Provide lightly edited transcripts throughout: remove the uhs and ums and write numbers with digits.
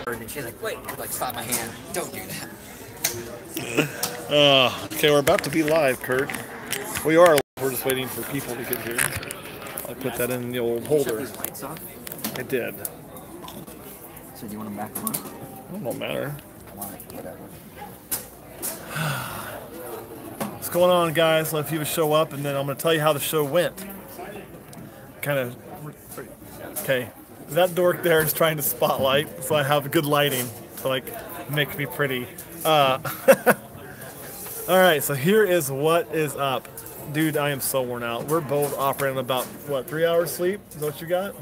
And she's like, wait, like, stop my hand. Don't do that. Okay, we're about to be live, Kurt. We are. We're just waiting for people to get here. I put that in the old holder. I did. So do you want them back on? It don't matter. Whatever. What's going on, guys? Let people show up, and then I'm going to tell you how the show went. Kind of. Okay. That dork there is trying to spotlight, so I have good lighting to like make me pretty. All right, so here is what is up. Dude, I am so worn out. We're both operating about, what, 3 hours sleep? Is that what you got?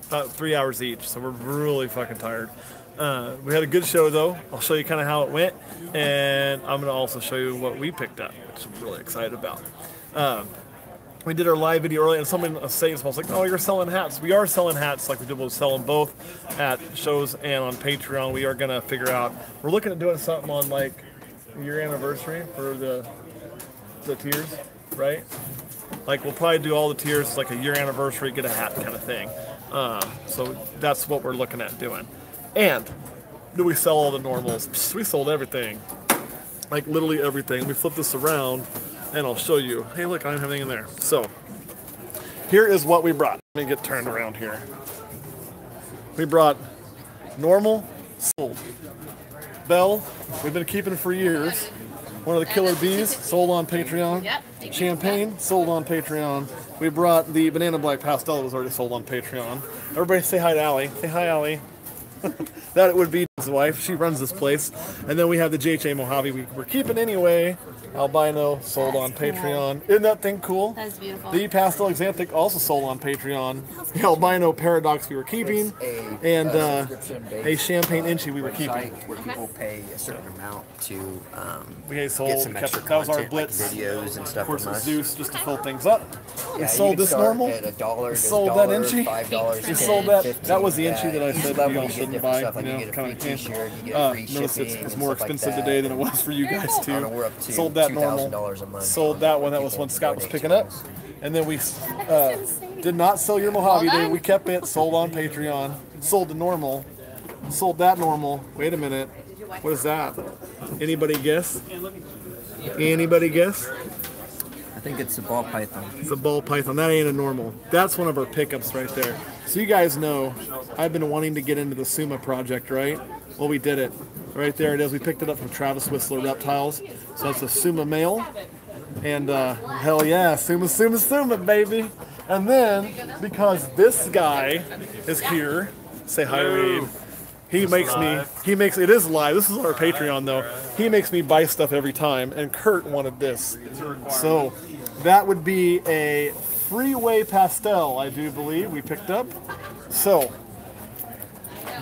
About 3 hours each, so we're really fucking tired. We had a good show, though. I'll show you kind of how it went, and I'm going to also show you what we picked up, which I'm really excited about. We did our live video earlier, and someone was saying, I was like, oh, you're selling hats. We are selling hats like we did. We'll sell them both at shows and on Patreon. We are going to figure out, we're looking at doing something on, like, your anniversary for the tiers, right? Like, we'll probably do all the tiers, like a year anniversary, get a hat kind of thing. So that's what we're looking at doing. And do we sell all the normals? Psst, we sold everything. Like, literally everything. We flip this around, and I'll show you. Hey, look, I don't have anything in there. So, here is what we brought. Let me get turned around here. We brought normal, sold. Bell, we've been keeping for years. One of the killer bees, sold on Patreon. Yep. Champagne, sold on Patreon. We brought the Banana Black Pastel, that was already sold on Patreon. Everybody say hi to Allie. Say hi, Allie. That would be his wife. She runs this place. And then we have the JHA Mojave we're keeping anyway. Albino, sold on Patreon. Isn't that thing cool? That's beautiful. The Pastel Xanthic also sold on Patreon. The Albino Paradox we were keeping. And a Champagne Inchy we were keeping. Where people pay a certain amount to we sold, get some extra that was our content, Blitz. like videos and stuff. Of course, from with us. Zeus just to fill things up. Yeah, we sold this normal. At $1, we sold that Inchy. $5, We sold that. 15, that was the Inchy that I said level, you all shouldn't buy. Stuff, like you know, you get a kind free of t-shirt, you get free notice shipping it's and more stuff expensive like today that. than it was for you guys too. We're up to sold that normal. $2,000 a month. Sold that one. That was one Scott was picking up. And then we did not sell your Mojave Day. We kept it. Sold on Patreon. Sold the normal. Sold that normal. Wait a minute. What is that? Anybody guess? Anybody guess? I think it's a ball python. It's a ball python. That ain't a normal. That's one of our pickups right there. So you guys know I've been wanting to get into the Suma project, right? Well, we did it. Right there it is. We picked it up from Travis Whistler Reptiles. So it's a Suma male. And hell yeah, Suma, baby. And then, because this guy is here, say hi, Reed. It is live. This is our Patreon, though. He makes me buy stuff every time, and Kurt wanted this. So, that would be a Freeway Pastel, I do believe, we picked up. So,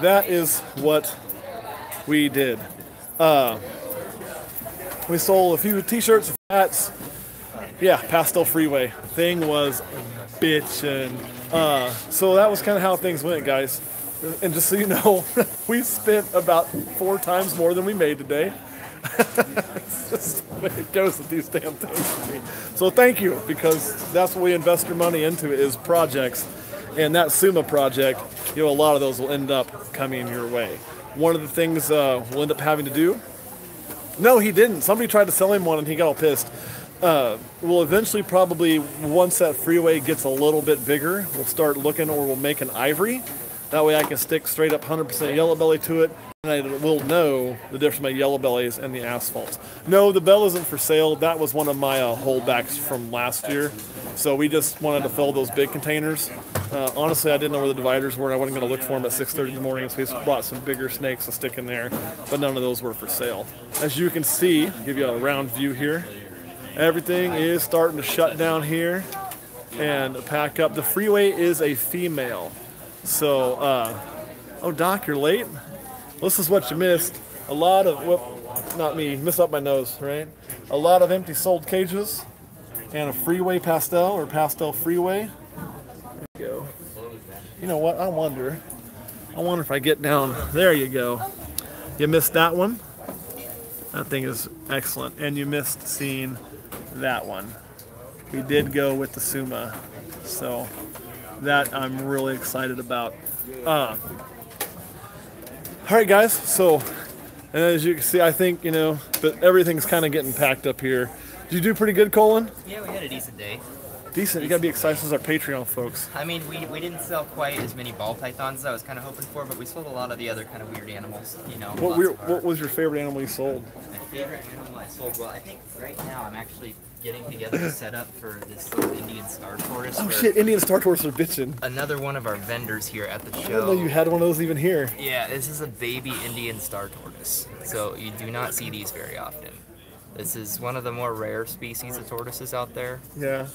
that is what we did. We sold a few t-shirts, hats. Yeah, Pastel Freeway. Thing was bitchin'. So that was kind of how things went, guys. And just so you know, we spent about 4 times more than we made today. It's just the way it goes with these damn things. So thank you, because that's what we invest your money into, is projects. And that Suma project, a lot of those will end up coming your way. One of the things we'll end up having to do. No, he didn't. Somebody tried to sell him one and he got all pissed. We'll eventually probably, once that Freeway gets a little bit bigger, we'll start looking, or we'll make an ivory. That way I can stick straight up 100% yellow belly to it, and I will know the difference between yellow bellies and the asphalts. No, the bell isn't for sale. That was one of my holdbacks from last year. So we just wanted to fill those big containers. Honestly, I didn't know where the dividers were. I wasn't going to look for them at 6:30 in the morning, so we bought some bigger snakes to stick in there, but none of those were for sale. As you can see, I'll give you a round view here. Everything is starting to shut down here and pack up. The Freeway is a female. So, oh, Doc, you're late? This is what you missed. A lot of, not me, missed up my nose, right? A lot of empty sold cages and a Freeway Pastel, or Pastel Freeway. There you go. You know what, I wonder if I get down, there you go. You missed that one. That thing is excellent. And you missed seeing that one. we did go with the Suma. So that I'm really excited about. All right, guys. So, and as you can see, I think, but everything's kind of getting packed up here. Did you do pretty good, Colin? Yeah, we had a decent day. Decent. You gotta be excited as our Patreon folks. I mean, we didn't sell quite as many ball pythons as I was kind of hoping for, but we sold a lot of the other kind of weird animals. What was your favorite animal you sold? My favorite animal I sold? Well, I think right now I'm actually getting together to set up for this little Indian star tortoise. Oh shit! Indian star tortoise are bitching. Another one of our vendors here at the show. I didn't know you had one of those even here. Yeah, this is a baby Indian star tortoise. So you do not see these very often. This is one of the more rare species of tortoises out there. Yeah.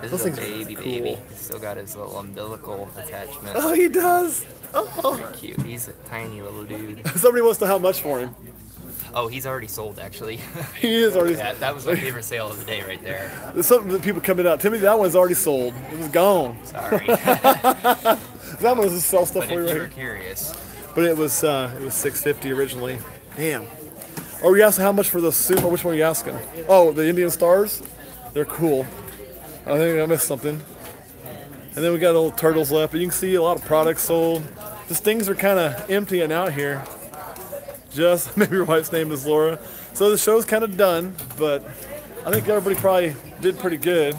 This Those is a things are baby cool. baby. He's still got his little umbilical attachment. Oh, he does. Oh. Very cute. He's a tiny little dude. Somebody wants to know how much for him. Oh, he's already sold actually. He is already. Yeah, that was my favorite sale of the day right there. There's something that people coming out. Timothy, that one's already sold. It was gone. Sorry. That one was just sell stuff But for you if right you were here. curious, But it was $650 originally. Damn. Are you asking how much for the Suma? Which one are you asking? Oh, the Indian stars? They're cool. I think I missed something. And then we got little turtles left. But you can see a lot of products sold. Just things are kind of emptying out here. Just, maybe your wife's name is Laura. So the show's kind of done, but I think everybody probably did pretty good.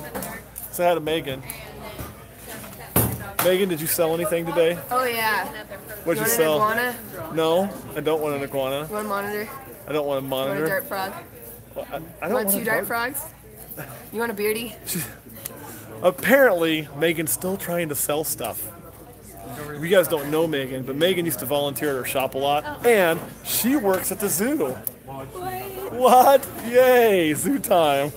Say hi to Megan. Megan, did you sell anything today? Oh yeah. What'd you Want sell? an iguana? No, I don't want an iguana. You want a monitor? I don't want a You monitor. want a dart frog? I You don't want two a dart frogs? You want a beardy? Apparently, Megan's still trying to sell stuff. You guys don't know Megan, but Megan used to volunteer at her shop a lot, and she works at the zoo. What? Yay, zoo time.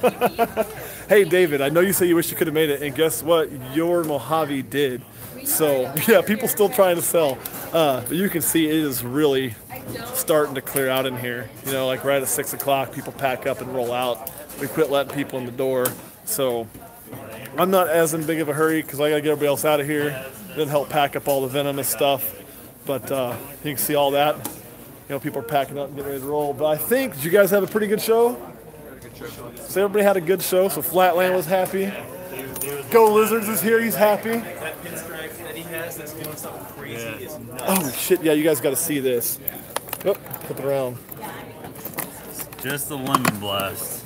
Hey, David, I know you say you wish you could have made it, and guess what? Your Mojave did. So, yeah, people still trying to sell. But you can see it is really starting to clear out in here. Like right at 6 o'clock, people pack up and roll out. We quit letting people in the door. So, I'm not as in big of a hurry because I got to get everybody else out of here. Then help pack up all the venomous stuff. But you can see all that. People are packing up and getting ready to roll. But I think, did you guys have a pretty good show? So everybody had a good show. So Flatland was happy. Go Lizards is here. He's happy. That pinstripe that he has that's doing something crazy is nuts. Oh shit! Yeah, you guys got to see this. Oh, flip it around. Just the lemon blast.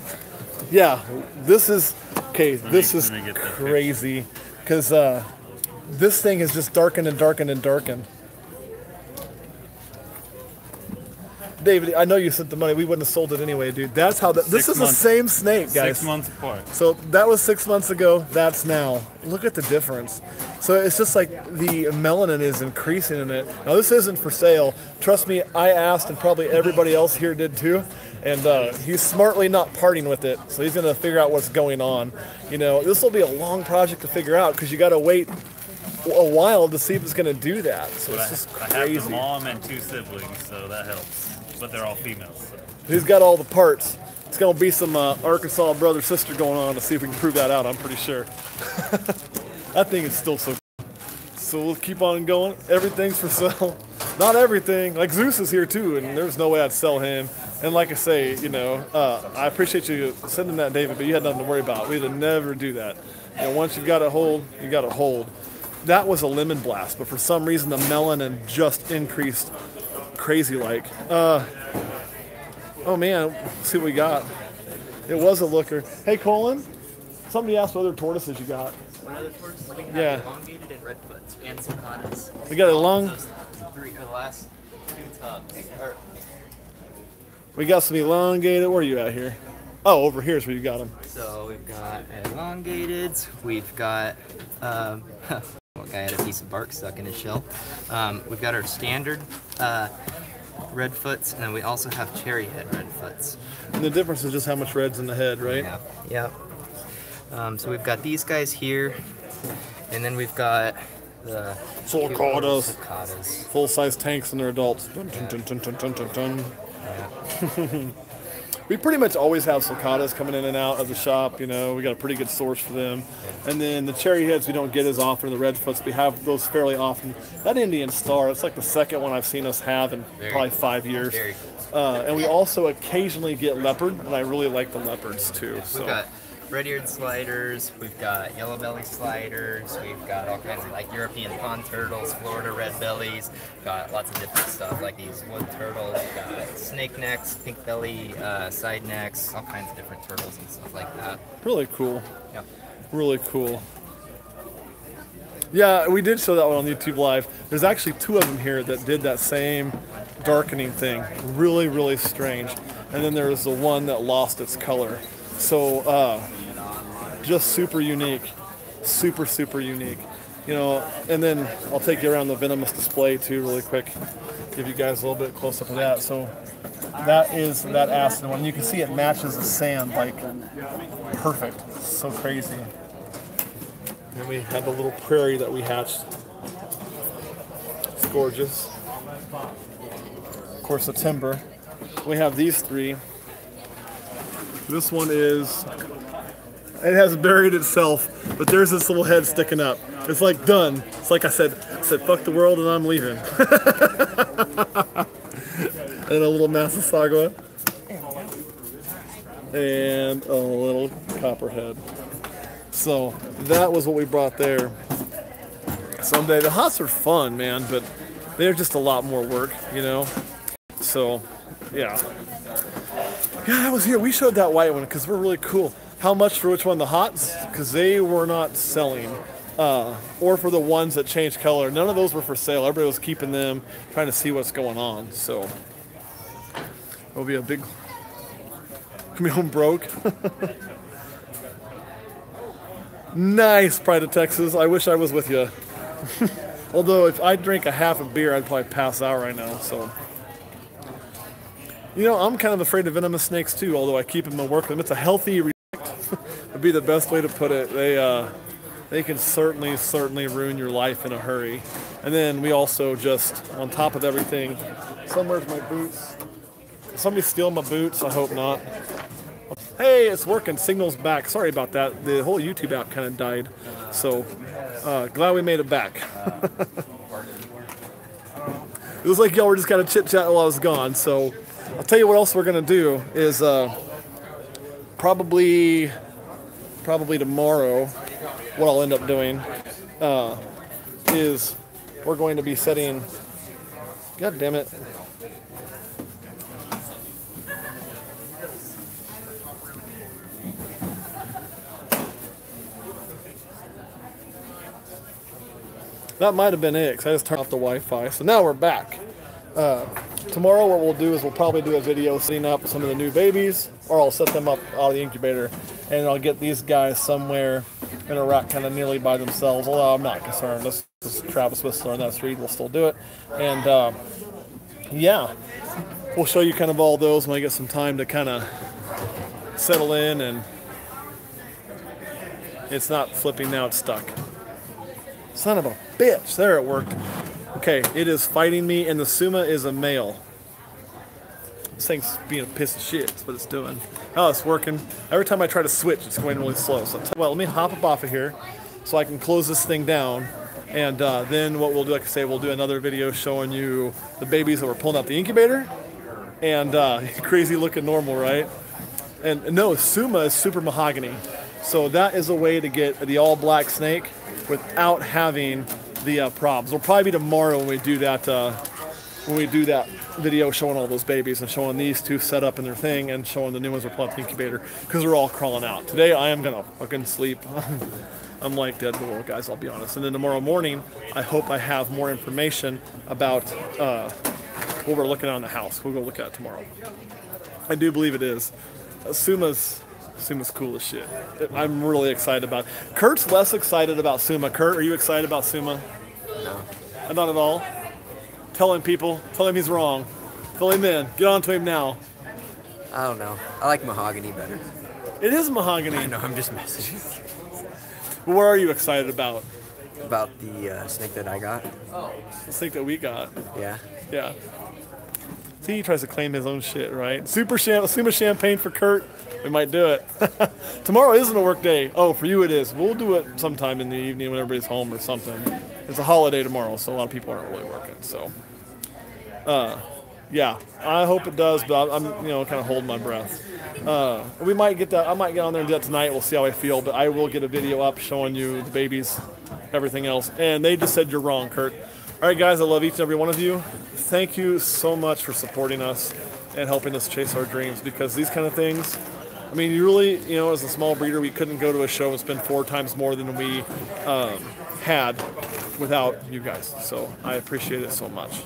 Yeah, this is okay. This is let me get that crazy because this thing has just darkened and darkened and darkened. David, I know you sent the money. We wouldn't have sold it anyway, dude. That's how. This 6 is the months. same snake, guys. 6 months apart. So that was 6 months ago. That's now. Look at the difference. So it's just like the melanin is increasing in it. Now this isn't for sale. Trust me, I asked, and probably everybody else here did too. And he's smartly not parting with it. So he's gonna figure out what's going on. This will be a long project to figure out because you got to wait a while to see if it's gonna do that. So But it's just I have the crazy. mom and 2 siblings, so that helps. But they're all females. So. He's got all the parts. It's gonna be some Arkansas brother sister going on to see if we can prove that out. I'm pretty sure. That thing is still so. So we'll keep on going. Everything's for sale. Not everything. Like Zeus is here too, and there's no way I'd sell him. And like I say, I appreciate you sending that, David, but you had nothing to worry about. We'd never do that. Once you've got a hold, you got a hold. That was a lemon blast, but for some reason the melanin just increased crazy like. Oh man, let's see what we got. It was a looker. Hey Colin, somebody asked what other tortoises you got. one other tortoise we have Yeah. elongated and redfoots and sulcatas. We got elong. Those three are the last 2 tubs. We got some elongated. Where are you at here? Oh, over here is where you got them. So we've got elongateds. We've got one guy had a piece of bark stuck in his shell. We've got our standard redfoots, and then we also have cherry head redfoots. And the difference is just how much red's in the head, right? Yeah. So we've got these guys here, and then we've got the Sulcatas. sulcatas. Full-size tanks and their adults. Dun, dun, dun, dun, dun, dun, dun, dun. Yeah. We pretty much always have sulcatas coming in and out of the shop. We got a pretty good source for them. And then the cherry heads we don't get as often. The redfoots, we have those fairly often. That Indian star, it's like the second one I've seen us have in probably 5 years. Very cool. And we also occasionally get leopard, and I really like the leopards too. So. We've got red-eared sliders, we've got yellow belly sliders, we've got all kinds of like European pond turtles, Florida red bellies, got lots of different stuff like these wood turtles, we've got snake necks, pink belly, side necks, all kinds of different turtles and stuff like that. Really cool. Yep. Really cool. Yeah, we did show that one on YouTube Live. There's actually 2 of them here that did that same darkening thing. Really, really strange. And then there was the one that lost its color. So, just super unique. Super, super unique. You know, and then I'll take you around the venomous display too really quick. Give you guys a little bit close up of that. So, that is that acid one. You can see it matches the sand like perfect. So crazy. And we had the little prairie that we hatched. It's gorgeous. Of course, the timber. We have these 3. This one is, it has buried itself, but there's this little head sticking up. It's like done. It's like I said fuck the world and I'm leaving. And a little Massasauga. And a little copperhead. So that was what we brought there. Someday, the huts are fun, man, but they're just a lot more work, you know? So, yeah. Yeah, I was here. We showed that white one because we're really cool. How much for which one? The hots? Because they were not selling. Or for the ones that changed color. None of those were for sale. Everybody was keeping them, trying to see what's going on. So, it'll be a big... Coming home broke. Nice, Pride of Texas. I wish I was with you. Although, if I drank a half a beer, I'd probably pass out right now, so... You know, I'm kind of afraid of venomous snakes too, although I keep them and work them. It's a healthy respect, would be the best way to put it. They can certainly ruin your life in a hurry. And then we also just, on top of everything, somewhere's my boots. Somebody steal my boots? I hope not. Hey, it's working. Signal's back. Sorry about that. The whole YouTube app kind of died. So, glad we made it back. It was like y'all were just kind of chit-chatting while I was gone. So, I'll tell you what else we're going to do is probably tomorrow, what I'll end up doing is we're going to be setting... God damn it. That might have been it, because I just turned off the Wi-Fi. So now we're back. Tomorrow what we'll do is we'll probably do a video setting up some of the new babies, or I'll set them up out of the incubator, and I'll get these guys somewhere in a rack kind of nearly by themselves, although I'm not concerned. This is Travis Whistler and that's Reed. We'll still do it. And yeah, we'll show you kind of all those when I get some time to kind of settle in, and it's not flipping now, it's stuck. Son of a bitch. There, it worked. Okay, it is fighting me, and the Suma is a male. This thing's being a piece of shit. That's what it's doing. Oh, it's working. Every time I try to switch, it's going really slow. So, well, let me hop up off of here so I can close this thing down. And then what we'll do, like I say, we'll do another video showing you the babies that were pulling out the incubator. And crazy looking normal, right? And no, Suma is super mahogany. So that is a way to get the all black snake without having the probs. It'll probably be tomorrow when we do that video showing all those babies and showing these two set up in their thing and showing the new ones are pulling out the incubator because they're all crawling out. Today I am gonna fucking sleep. I'm like dead to the world, guys, I'll be honest. And then tomorrow morning, I hope I have more information about what we're looking at in the house. We'll go look at it tomorrow. I do believe it is. Suma's cool as shit. I'm really excited about it. Kurt's less excited about Suma. Kurt, are you excited about Suma? No. Not at all? Tell him, people. Tell him he's wrong. Fill him in. Get on to him now. I don't know. I like mahogany better. It is mahogany. I know, I'm just messaging. What are you excited about? About the snake that I got? The snake that we got. Yeah. Yeah. See, he tries to claim his own shit, right? Suma champagne for Kurt. We might do it. Tomorrow isn't a work day. Oh, for you it is. We'll do it sometime in the evening when everybody's home or something. It's a holiday tomorrow, so a lot of people aren't really working. So, Yeah, I hope it does, but I'm you know, kind of holding my breath. We might get that. I might get on there and do that tonight. We'll see how I feel, but I will get a video up showing you the babies, everything else. And they just said you're wrong, Kurt. All right, guys, I love each and every one of you. Thank you so much for supporting us and helping us chase our dreams, because these kind of things, I mean, you really, you know, as a small breeder, we couldn't go to a show and spend 4 times more than we had without you guys. So I appreciate it so much.